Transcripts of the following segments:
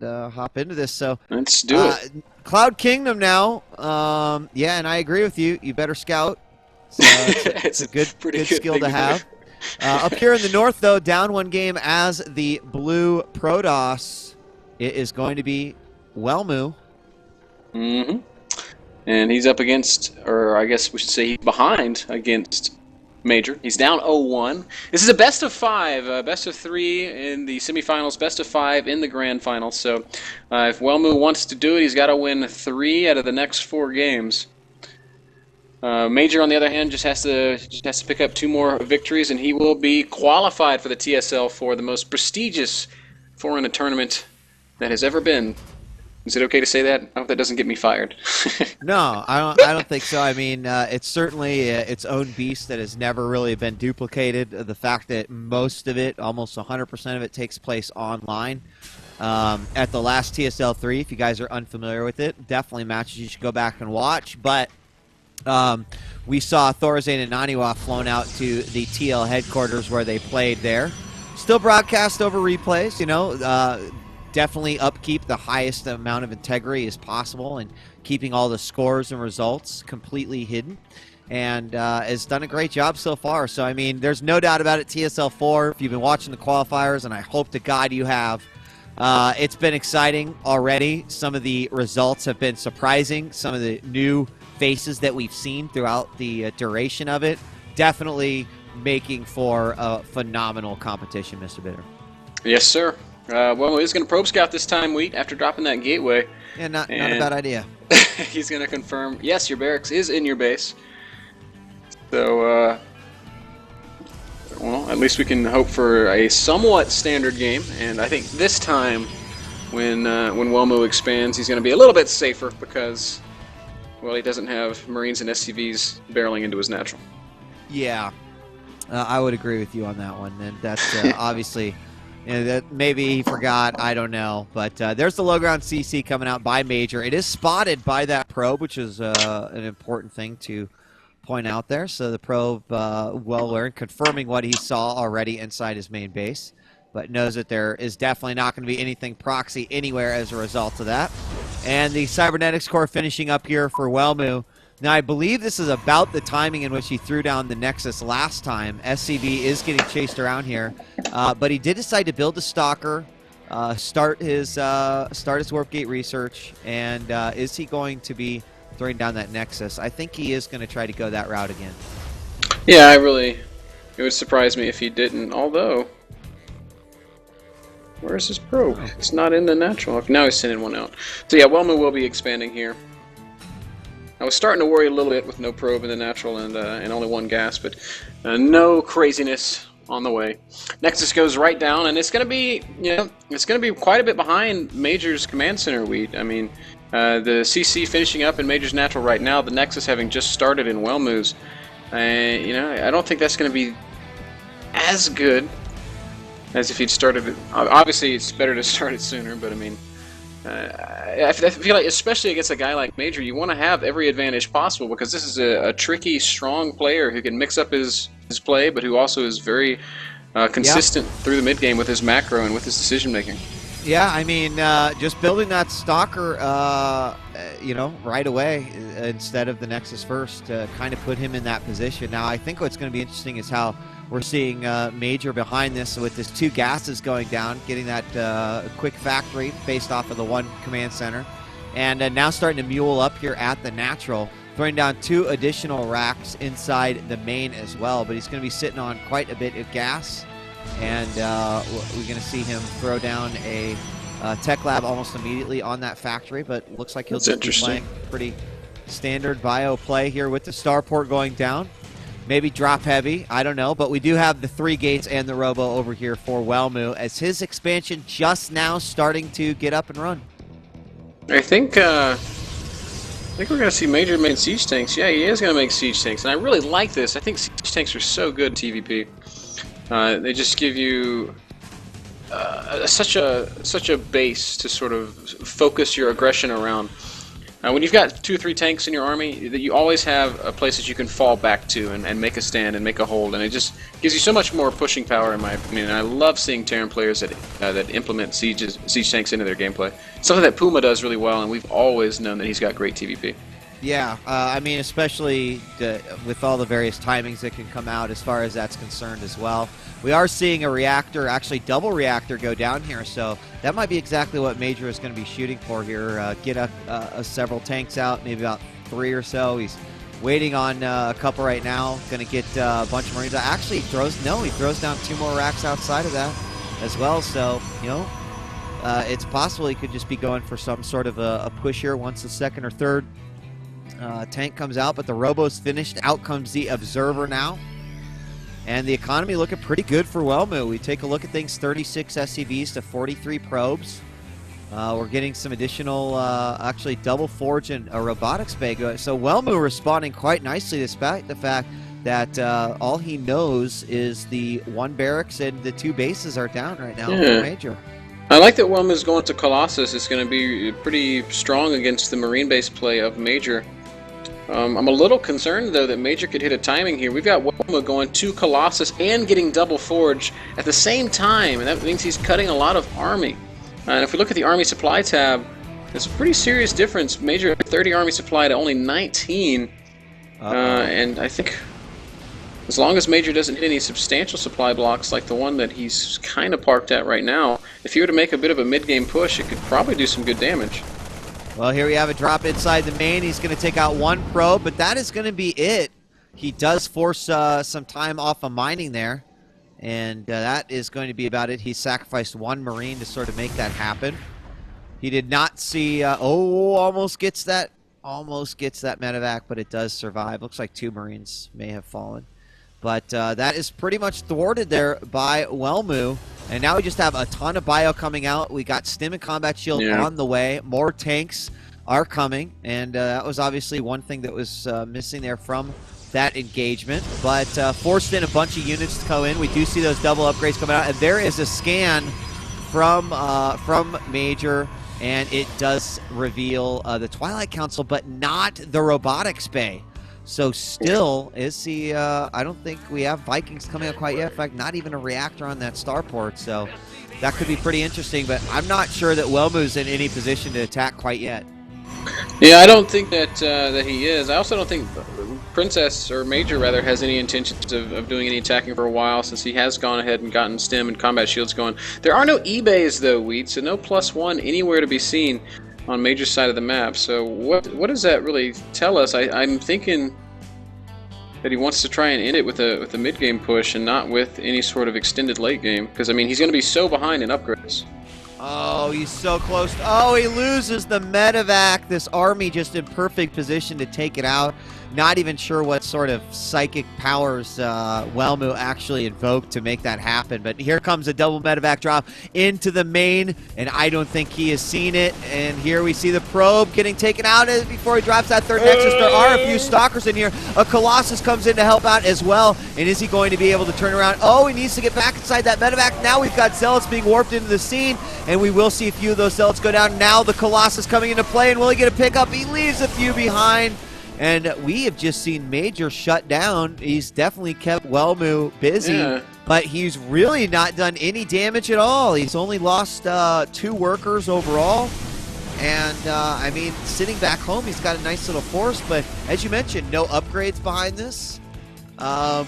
and hop into this. So let's do it. Cloud Kingdom now. Yeah, and I agree with you. You better scout. So it's a good skill to have. Up here in the north, though, down one game as the blue Protoss, it is going to be Welmu. Mm-hmm. And he's up against, or I guess we should say he's behind against Major. He's down 0-1. This is a best of 5, best of 3 in the semifinals, best of 5 in the grand final. So if Welmu wants to do it, he's got to win 3 out of the next 4 games. Major, on the other hand, just has to pick up 2 more victories, and he will be qualified for the TSL4, the most prestigious foreign tournament that has ever been. Is it okay to say that? I hope that doesn't get me fired. No, I don't think so. I mean, it's certainly its own beast that has never really been duplicated. The fact that most of it, almost 100% of it, takes place online. At the last TSL3, if you guys are unfamiliar with it, definitely matches you should go back and watch. But we saw Thorazane and Naniwa flown out to the TL headquarters where they played there. Still broadcast over replays, you know. Definitely upkeep the highest amount of integrity as possible and keeping all the scores and results completely hidden. And has done a great job so far. So, I mean, there's no doubt about it, TSL4, if you've been watching the qualifiers, and I hope to God you have, it's been exciting already. Some of the results have been surprising. Some of the new faces that we've seen throughout the duration of it. Definitely making for a phenomenal competition, Mr. Bitter. Yes, sir. Well, he's going to probe scout this time, Wheat, after dropping that gateway. Yeah, not a bad idea. He's going to confirm, yes, your barracks is in your base. So, well, at least we can hope for a somewhat standard game. And I think this time, when Welmu expands, he's going to be a little bit safer because, well, he doesn't have Marines and SCVs barreling into his natural. Yeah, I would agree with you on that one. And that's obviously... that maybe he forgot, I don't know. But there's the low ground CC coming out by Major. It is spotted by that probe, which is an important thing to point out there. So the probe, well learned, confirming what he saw already inside his main base, but knows that there is definitely not going to be anything proxy anywhere as a result of that. And the cybernetics core finishing up here for Welmu. Now, I believe this is about the timing in which he threw down the Nexus last time. SCV is getting chased around here, but he did decide to build a Stalker, start his Warp Gate research, and is he going to be throwing down that Nexus? I think he is going to try to go that route again. Yeah, it would surprise me if he didn't, although... Where's his probe? Oh. It's not in the natural. Now he's sending one out. So yeah, Welmu will be expanding here. I was starting to worry a little bit with no probe in the natural and only 1 gas, but no craziness on the way. Nexus goes right down, and it's going to be, you know, it's going to be quite a bit behind Major's command center. I mean, the CC finishing up in Major's natural right now. The Nexus having just started in Welmu's. You know, I don't think that's going to be as good as if he'd started it. Obviously, it's better to start it sooner, but I mean. I feel like, especially against a guy like Major, you want to have every advantage possible because this is a tricky, strong player who can mix up his play, but who also is very consistent through the mid game with his macro and with his decision making. Yeah, I mean, just building that Stalker, you know, right away instead of the Nexus first to kind of put him in that position. Now, I think what's going to be interesting is how we're seeing Major behind this with his 2 gases going down, getting that quick factory based off of the 1 command center. And now starting to mule up here at the natural, throwing down 2 additional racks inside the main as well. But he's going to be sitting on quite a bit of gas. And we're going to see him throw down a tech lab almost immediately on that factory. But looks like he'll just be playing pretty standard bio play here with the starport going down. Maybe drop heavy, I don't know, but we do have the 3 gates and the robo over here for Welmu as his expansion just now starting to get up and run. I think we're going to see Major make siege tanks. Yeah, he is going to make siege tanks, and I really like this. I think siege tanks are so good in TVP. They just give you such a base to sort of focus your aggression around. When you've got 2 or 3 tanks in your army, that you always have a place that you can fall back to and make a stand and make a hold, and it just gives you so much more pushing power, in my opinion. And I love seeing Terran players that implement siege tanks into their gameplay. Something that Puma does really well, and we've always known that he's got great TVP. Yeah, I mean, especially with all the various timings that can come out as far as that's concerned as well. We are seeing a reactor, actually double reactor, go down here, so that might be exactly what Major is going to be shooting for here. Get several tanks out, maybe about 3 or so. He's waiting on a couple right now. Going to get a bunch of Marines. Actually, he throws down 2 more racks outside of that as well. So, you know, it's possible he could just be going for some sort of a push here once the 2nd or 3rd tank comes out. But the Robo's finished. Out comes the Observer now. And the economy looking pretty good for Welmu. We take a look at things, 36 SCVs to 43 probes. We're getting some additional, actually double forge and a robotics bay. So Welmu responding quite nicely despite the fact that all he knows is the 1 barracks and the 2 bases are down right now for Major. I like that Welmu's going to Colossus. It's going to be pretty strong against the Marine base play of Major. I'm a little concerned, though, that Major could hit a timing here. We've got Welmu going to Colossus and getting double forge at the same time, and that means he's cutting a lot of army. And if we look at the army supply tab, there's a pretty serious difference. Major 30 army supply to only 19, and I think as long as Major doesn't hit any substantial supply blocks like the one that he's kind of parked at right now, if he were to make a bit of a mid-game push, it could probably do some good damage. Well, here we have a drop inside the main. He's going to take out 1 probe, but that is going to be it. He does force some time off of mining there, and that is going to be about it. He sacrificed 1 Marine to sort of make that happen. He did not see, almost gets that medevac, but it does survive. Looks like 2 Marines may have fallen. But that is pretty much thwarted there by Welmu. And now we just have a ton of bio coming out. We got Stim and Combat Shield on the way. More tanks are coming. And that was obviously one thing that was missing there from that engagement. But forced in a bunch of units to go in. We do see those double upgrades coming out. And there is a scan from Major. And it does reveal the Twilight Council, but not the robotics bay. So still, is he, I don't think we have Vikings coming up quite yet. In fact, not even a reactor on that starport. So that could be pretty interesting, but I'm not sure that Welmu's in any position to attack quite yet. Yeah, I don't think that that he is. I also don't think Princess, or Major rather, has any intentions of doing any attacking for a while, since he has gone ahead and gotten Stim and Combat Shields going. There are no eBays though, Wheat, so no +1 anywhere to be seen on Major's side of the map. So what does that really tell us? I'm thinking that he wants to try and end it with a mid-game push and not with any sort of extended late game, because I mean he's going to be so behind in upgrades. Oh, he's so close. Oh, he loses the medevac. This army just in perfect position to take it out. Not even sure what sort of psychic powers Welmu actually invoked to make that happen. But here comes a double medevac drop into the main, and I don't think he has seen it. And here we see the probe getting taken out before he drops that 3rd Nexus. There are a few stalkers in here. A Colossus comes in to help out as well. And is he going to be able to turn around? Oh, he needs to get back inside that medevac. Now we've got Zealots being warped into the scene, and we will see a few of those Zealots go down. Now the Colossus coming into play, and will he get a pickup? He leaves a few behind. And we have just seen Major shut down. He's definitely kept Welmu busy, but he's really not done any damage at all. He's only lost 2 workers overall. And, I mean, sitting back home, he's got a nice little force, but as you mentioned, no upgrades behind this. I'm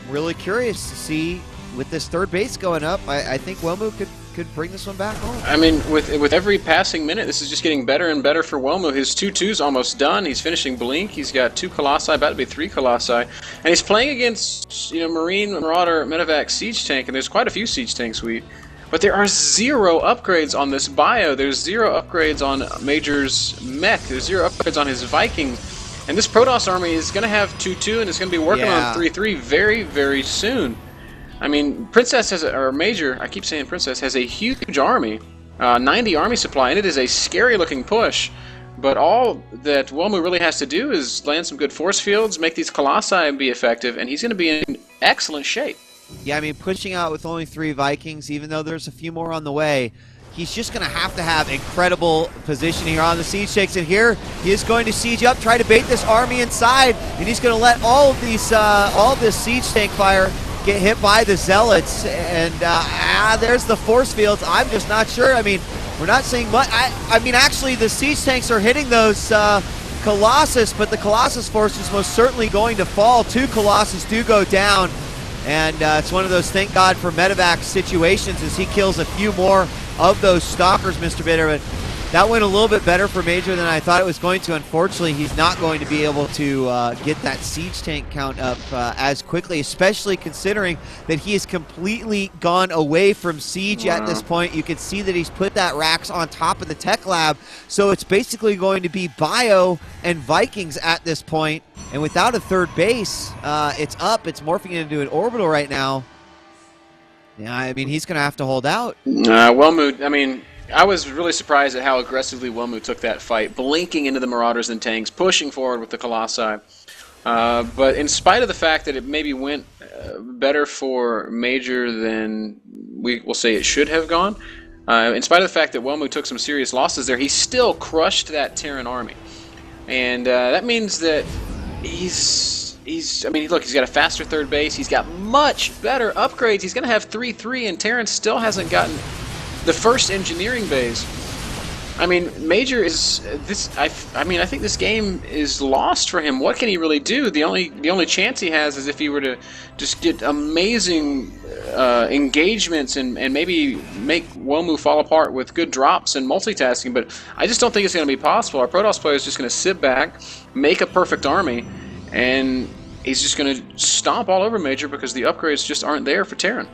really curious to see, with this 3rd base going up, I think Welmu could bring this one back home. I mean, with every passing minute, this is just getting better and better for Welmu. His 2-2's almost done. He's finishing Blink. He's got 2 Colossi, about to be 3 Colossi. And he's playing against, you know, Marine, Marauder, Medevac, Siege Tank, and there's quite a few Siege Tanks, but there are 0 upgrades on this bio. There's 0 upgrades on Major's mech. There's 0 upgrades on his Viking. And this Protoss army is going to have 2-2, and it's going to be working on 3-3 very, very soon. I mean, Princess has or Major, I keep saying Princess, has a huge army, 90 army supply, and it is a scary-looking push. But all that Welmu really has to do is land some good force fields, make these Colossi be effective, and he's going to be in excellent shape. Yeah, I mean, pushing out with only 3 Vikings, even though there's a few more on the way, he's just going to have incredible positioning here on the siege tanks. And here he is going to siege up, try to bait this army inside, and he's going to let all of these, all this siege tank fire get hit by the zealots. And there's the force fields. I'm just not sure. I mean, we're not seeing much. I mean, actually, the siege tanks are hitting those Colossus, but the Colossus force is most certainly going to fall. 2 Colossus do go down, and it's one of those thank God for medevac situations as he kills a few more of those stalkers, Mr. Bitter. But that went a little bit better for Major than I thought it was going to. Unfortunately, he's not going to be able to get that siege tank count up as quickly, especially considering that he has completely gone away from siege at this point. You can see that he's put that Rax on top of the tech lab, so it's basically going to be Bio and Vikings at this point. And without a third base, it's up. It's morphing into an orbital right now. Yeah, I mean, he's going to have to hold out. Welmu, I mean, I was really surprised at how aggressively Welmu took that fight, blinking into the Marauders and tanks, pushing forward with the Colossi. But in spite of the fact that it maybe went better for Major than we will say it should have gone, in spite of the fact that Welmu took some serious losses there, he still crushed that Terran army. And that means that I mean, look, he's got a faster third base, he's got much better upgrades, he's going to have 3-3, and Terran still hasn't gotten the first engineering base. I mean, Major is I mean, I think this game is lost for him. What can he really do? The only chance he has is if he were to just get amazing engagements and maybe make Welmu fall apart with good drops and multitasking. But I just don't think it's going to be possible. Our Protoss player is just going to sit back, make a perfect army, and he's just going to stomp all over Major because the upgrades just aren't there for Terran.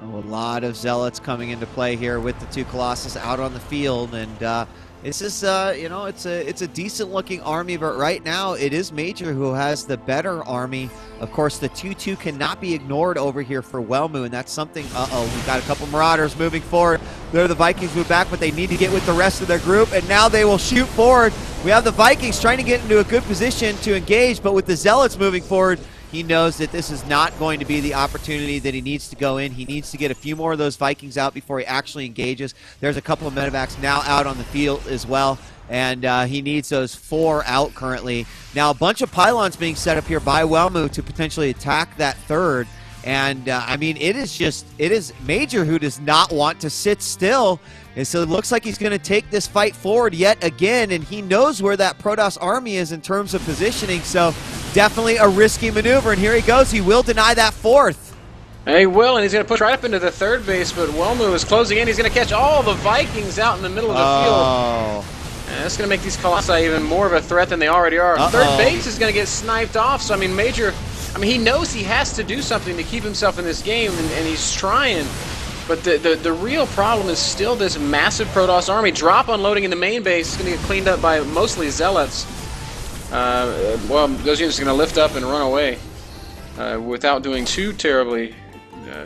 Oh, a lot of zealots coming into play here with the 2 Colossus out on the field, and it's just you know, it's a decent looking army, but right now it is Major who has the better army. Of course, the 2-2 cannot be ignored over here for Welmu, and that's something. We've got a couple Marauders moving forward. There the Vikings move back, but they need to get with the rest of their group, and now they will shoot forward. We have the Vikings trying to get into a good position to engage, but with the zealots moving forward, he knows that this is not going to be the opportunity that he needs to go in. He needs to get a few more of those Vikings out before he actually engages. There's a couple of medevacs now out on the field as well, and he needs those 4 out currently. Now, a bunch of pylons being set up here by Welmu to potentially attack that third. And, I mean, it is Major who does not want to sit still. And so it looks like he's going to take this fight forward yet again, and he knows where that Protoss army is in terms of positioning, so definitely a risky maneuver, and here he goes. He will deny that 4th. And he will, and he's going to push right up into the 3rd base, but Welmu is closing in. He's going to catch all the Vikings out in the middle of the field. And that's going to make these Colossi even more of a threat than they already are. 3rd base is going to get sniped off, so I mean, Major, I mean, he knows he has to do something to keep himself in this game, and he's trying. But the real problem is still this massive Protoss army. Drop unloading in the main base is going to get cleaned up by mostly zealots. Well, those units are going to lift up and run away without doing too terribly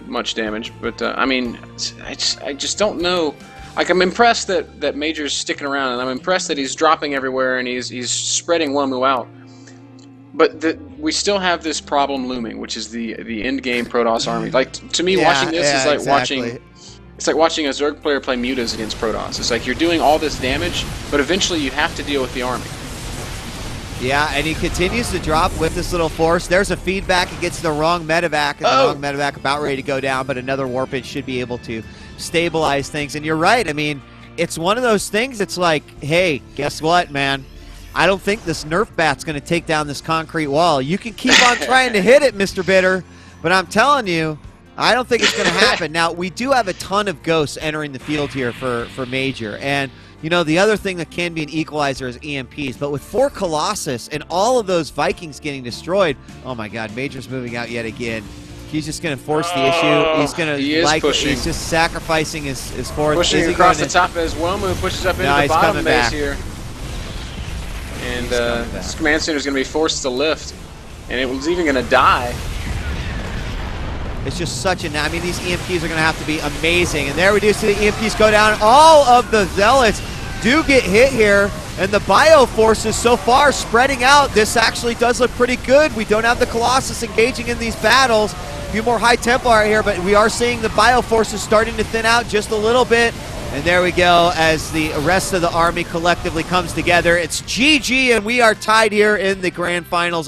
much damage. But I mean, I just don't know. Like, I'm impressed that Major's sticking around, and I'm impressed that he's dropping everywhere and he's spreading Welmu out. But we still have this problem looming, which is the end game Protoss army. Like, to me, watching this is like watching a Zerg player play mutas against Protoss. It's like you're doing all this damage, but eventually you have to deal with the army. Yeah, and he continues to drop with this little force. There's a feedback. It gets the wrong medevac, and the wrong medevac about ready to go down, but another warpage should be able to stabilize things. And you're right. I mean, it's one of those things. It's like, hey, guess what, man? I don't think this Nerf bat's going to take down this concrete wall. You can keep on trying to hit it, Mr. Bitter, but I'm telling you, I don't think it's going to happen. Now, we do have a ton of ghosts entering the field here for Major, and you know, the other thing that can be an equalizer is EMPs, but with 4 Colossus and all of those Vikings getting destroyed, oh my God, Major's moving out yet again. He's just going to force the issue. He's going to he's just sacrificing his force. Pushing across the top as Welmu pushes up into the bottom base here. And this command center is going to be forced to lift, and it was even going to die. It's just such a... I mean, these EMPs are going to have to be amazing. And there we do see the EMPs go down. All of the zealots do get hit here, and the bio forces so far spreading out. This actually does look pretty good. We don't have the Colossus engaging in these battles. A few more high Templar here, but we are seeing the bio forces starting to thin out just a little bit. And there we go as the rest of the Army collectively comes together. It's GG, and we are tied here in the grand finals.